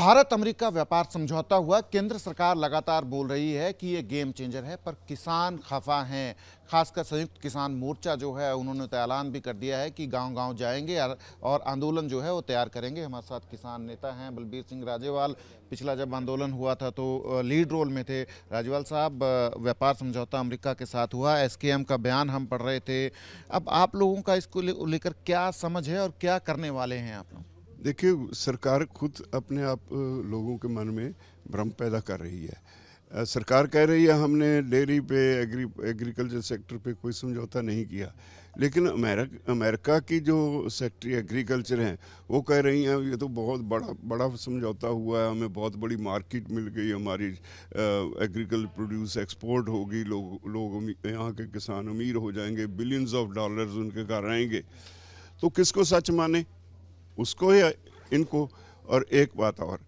Bharat America व्यापार समझौता हुआ। केंद्र सरकार लगातार बोल रही है कि ये गेम चेंजर है, पर किसान खफा हैं। खासकर संयुक्त किसान मोर्चा जो है उन्होंने तो ऐलान भी कर दिया है कि गांव-गांव जाएंगे और आंदोलन जो है वो तैयार करेंगे। हमारे साथ किसान नेता हैं बलबीर सिंह राजेवाल। पिछला जब आंदोलन हुआ था तो लीड रोल में थे। राजेवाल साहब, व्यापार समझौता अमेरिका के साथ हुआ, एसकेएम का बयान हम पढ़ रहे थे। अब आप लोगों का इसको लेकर क्या समझ है और क्या करने वाले हैं आप लोग? देखिए, सरकार खुद अपने आप लोगों के मन में भ्रम पैदा कर रही है। सरकार कह रही है हमने डेयरी पे एग्रीकल्चर सेक्टर पे कोई समझौता नहीं किया, लेकिन अमेरिका की जो सेक्रेटरी एग्रीकल्चर हैं वो कह रही हैं ये तो बहुत बड़ा समझौता हुआ है, हमें बहुत बड़ी मार्केट मिल गई, हमारी एग्रीकल्चर प्रोड्यूस एक्सपोर्ट होगी, लोग यहाँ के किसान अमीर हो जाएंगे, बिलियंस ऑफ डॉलर्स उनके घर आएंगे। तो किसको सच माने, उसको या इनको। और एक बात और,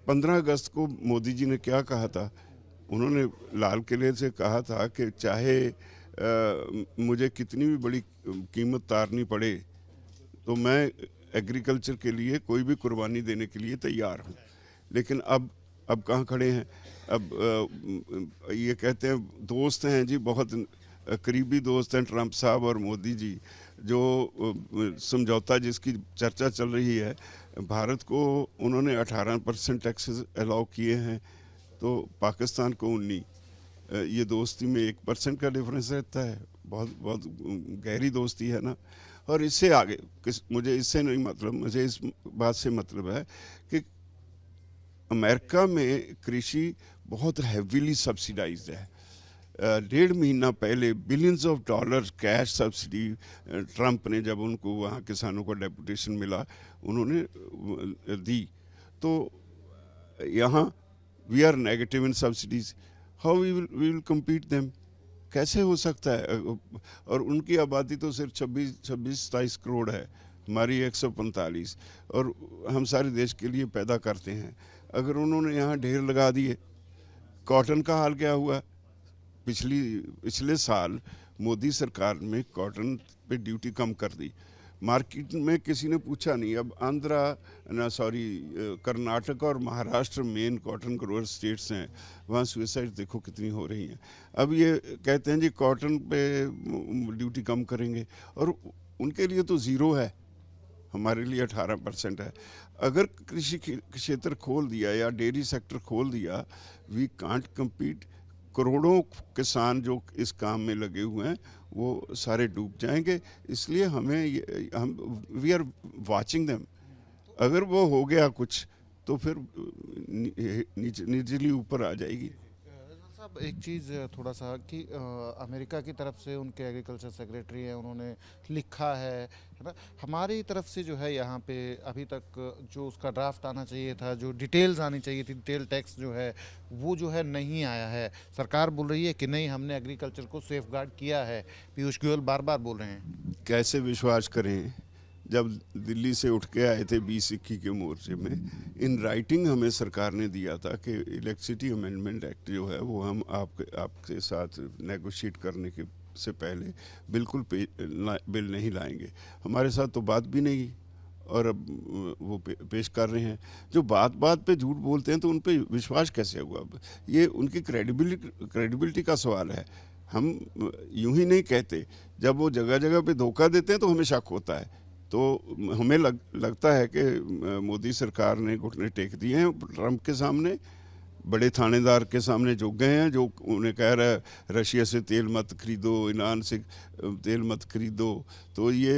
15 अगस्त को मोदी जी ने क्या कहा था? उन्होंने लाल किले से कहा था कि चाहे मुझे कितनी भी बड़ी कीमत तारनी पड़े तो मैं एग्रीकल्चर के लिए कोई भी कुर्बानी देने के लिए तैयार हूँ। लेकिन अब कहाँ खड़े हैं? अब ये कहते हैं दोस्त हैं जी, बहुत करीबी दोस्त हैं ट्रंप साहब और मोदी जी। जो समझौता जिसकी चर्चा चल रही है, भारत को उन्होंने 18% टैक्सेस अलाउ किए हैं, तो पाकिस्तान को 19। ये दोस्ती में 1% का डिफरेंस रहता है। बहुत बहुत गहरी दोस्ती है ना। और इससे आगे मुझे इससे नहीं मतलब, मुझे इस बात से मतलब है कि अमेरिका में कृषि बहुत हैवीली सब्सिडाइज्ड है। 1.5 महीना पहले billions of dollars cash subsidy Trump ने, जब उनको वहाँ किसानों को डेपुटेशन मिला, उन्होंने दी। तो यहाँ we are negative in subsidies, how we will compete them? कैसे हो सकता है? और उनकी आबादी तो सिर्फ 26-27 करोड़ है, हमारी 145, और हम सारे देश के लिए पैदा करते हैं। अगर उन्होंने यहाँ ढेर लगा दिए, कॉटन का हाल क्या हुआ? पिछले साल मोदी सरकार में कॉटन पे ड्यूटी कम कर दी, मार्केट में किसी ने पूछा नहीं। अब कर्नाटक और Maharashtra main cotton grower states हैं, वहाँ सुसाइड देखो कितनी हो रही हैं। अब ये कहते हैं जी कॉटन पे ड्यूटी कम करेंगे, और उनके लिए तो ज़ीरो है, हमारे लिए 18% है। अगर कृषि क्षेत्र खोल दिया या डेयरी सेक्टर खोल दिया, वी कांट कम्पीट। करोड़ों किसान जो इस काम में लगे हुए हैं वो सारे डूब जाएंगे। इसलिए हम वी आर वाचिंग देम। अगर वो हो गया कुछ तो फिर निचली ऊपर आ जाएगी। साहब, एक चीज़ थोड़ा सा कि अमेरिका की तरफ से उनके एग्रीकल्चर सेक्रेटरी हैं, उन्होंने लिखा है ना। हमारी तरफ से जो है यहाँ पे अभी तक जो उसका ड्राफ्ट आना चाहिए था, जो डिटेल्स आनी चाहिए थी, डिटेल टेक्स्ट जो है वो जो है नहीं आया है। सरकार बोल रही है कि नहीं, हमने एग्रीकल्चर को सेफ गार्ड किया है। पीयूष गोयल बार बार बोल रहे हैं। कैसे विश्वास करें जब दिल्ली से उठ के आए थे 2021 के मोर्चे में? इन राइटिंग हमें सरकार ने दिया था कि इलेक्ट्रिसिटी अमेंडमेंट एक्ट जो है वो हम आपके साथ नेगोशिएट करने के से पहले बिल्कुल बिल नहीं लाएंगे। हमारे साथ तो बात भी नहीं, और अब वो पेश कर रहे हैं। जो बात बात पे झूठ बोलते हैं तो उन पे विश्वास कैसे हुआ? ये उनकी क्रेडिबिलिटी का सवाल है। हम यूं ही नहीं कहते, जब वो जगह जगह पे धोखा देते हैं तो हमें शक होता है। तो हमें लगता है कि मोदी सरकार ने घुटने टेक दिए हैं ट्रंप के सामने, बड़े थानेदार के सामने झुक गए हैं जो उन्हें कह रहा है रशिया से तेल मत खरीदो, ईरान से तेल मत खरीदो। तो ये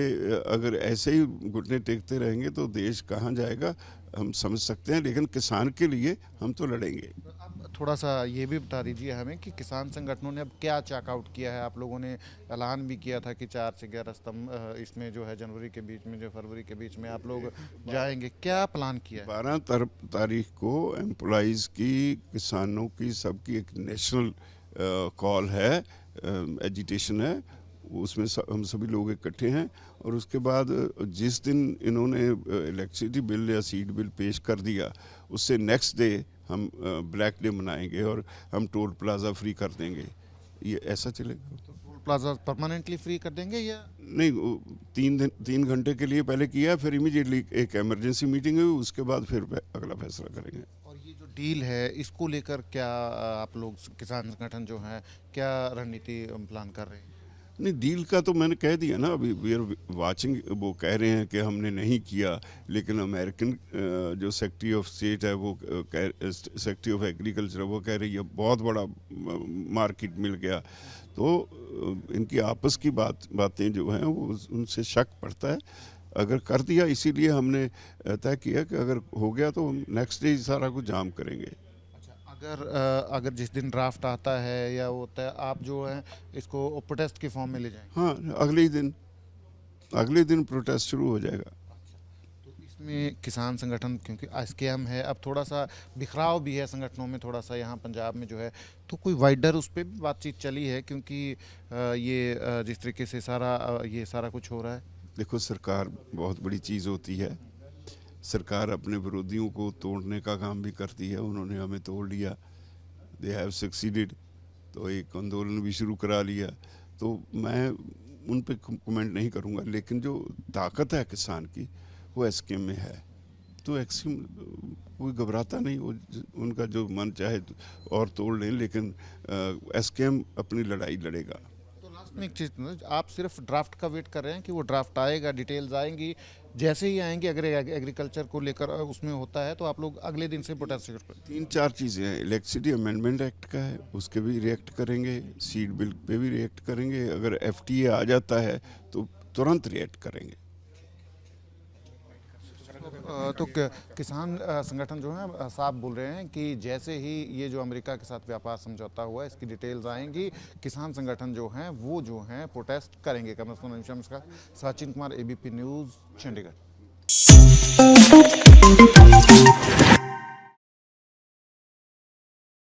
अगर ऐसे ही घुटने टेकते रहेंगे तो देश कहाँ जाएगा हम समझ सकते हैं, लेकिन किसान के लिए हम तो लड़ेंगे। अब थोड़ा सा ये भी बता दीजिए हमें कि किसान संगठनों ने अब क्या चेकआउट किया है। आप लोगों ने ऐलान भी किया था कि 4 से 11 सितंबर इसमें जो है जनवरी के बीच में, जो फरवरी के बीच में आप लोग जाएंगे, क्या प्लान किया है? 12 तारीख को एम्प्लॉइज़ की, किसानों की, सबकी एक नेशनल कॉल है, एजिटेशन है। उसमें हम सभी लोग इकट्ठे हैं, और उसके बाद जिस दिन इन्होंने इलेक्ट्रिसिटी बिल या सीड बिल पेश कर दिया, उससे नेक्स्ट डे हम ब्लैक डे मनाएंगे और हम टोल प्लाजा फ्री कर देंगे। ये ऐसा चलेगा। तो टोल प्लाजा परमानेंटली फ्री कर देंगे या? नहीं, 3 घंटे के लिए पहले किया, फिर इमीडिएटली एक इमरजेंसी मीटिंग हुई, उसके बाद फिर अगला फैसला करेंगे। और ये जो डील है इसको लेकर क्या आप लोग किसान संगठन जो है क्या रणनीति प्लान कर रहे हैं? नहीं, डील का तो मैंने कह दिया ना, अभी वी आर वाचिंग। वो कह रहे हैं कि हमने नहीं किया, लेकिन अमेरिकन जो सेक्रेटरी ऑफ स्टेट है, वो सेक्रेटरी ऑफ एग्रीकल्चर, वो कह रही है बहुत बड़ा मार्केट मिल गया। तो इनकी आपस की बातें जो हैं वो उनसे शक पड़ता है। अगर कर दिया, इसीलिए हमने तय किया कि अगर हो गया तो नेक्स्ट डे सारा कुछ जाम करेंगे। अगर जिस दिन ड्राफ्ट आता है या वो होता है, आप जो है इसको प्रोटेस्ट के फॉर्म में ले जाएंगे? हाँ, अगले दिन प्रोटेस्ट शुरू हो जाएगा। तो इसमें किसान संगठन, क्योंकि स्कैम है, अब थोड़ा सा बिखराव भी है संगठनों में, थोड़ा सा यहाँ पंजाब में जो है, तो कोई वाइडर उस पर भी बातचीत चली है? क्योंकि ये जिस तरीके से ये सारा कुछ हो रहा है। देखो, सरकार बहुत बड़ी चीज़ होती है। सरकार अपने विरोधियों को तोड़ने का काम भी करती है। उन्होंने हमें तोड़ लिया, दे हैव सक्सीडेड, तो एक आंदोलन भी शुरू करा लिया। तो मैं उन पे कमेंट नहीं करूँगा, लेकिन जो ताकत है किसान की वो एसकेएम में है। तो एसकेएम कोई घबराता नहीं, वो उनका जो मन चाहे और तोड़ लें, लेकिन एसकेएम अपनी लड़ाई लड़ेगा। में एक चीज़, आप सिर्फ ड्राफ्ट का वेट कर रहे हैं कि वो ड्राफ्ट आएगा, डिटेल्स आएंगी, जैसे ही आएंगे अगर एग्रीकल्चर को लेकर उसमें होता है तो आप लोग अगले दिन से प्रोटेस्ट शुरू करें? 3-4 चीज़ें हैं। इलेक्ट्रिसिटी अमेंडमेंट एक्ट का है, उसके भी रिएक्ट करेंगे। सीड बिल पे भी रिएक्ट करेंगे। अगर एफटीए आ जाता है तो तुरंत रिएक्ट करेंगे। तो किसान संगठन जो है साफ बोल रहे हैं कि जैसे ही ये जो अमेरिका के साथ व्यापार समझौता हुआ है, इसकी डिटेल्स आएंगी, किसान संगठन जो हैं वो जो हैं प्रोटेस्ट करेंगे। Camera person Sachin Kumar, ABP news, Chandigarh.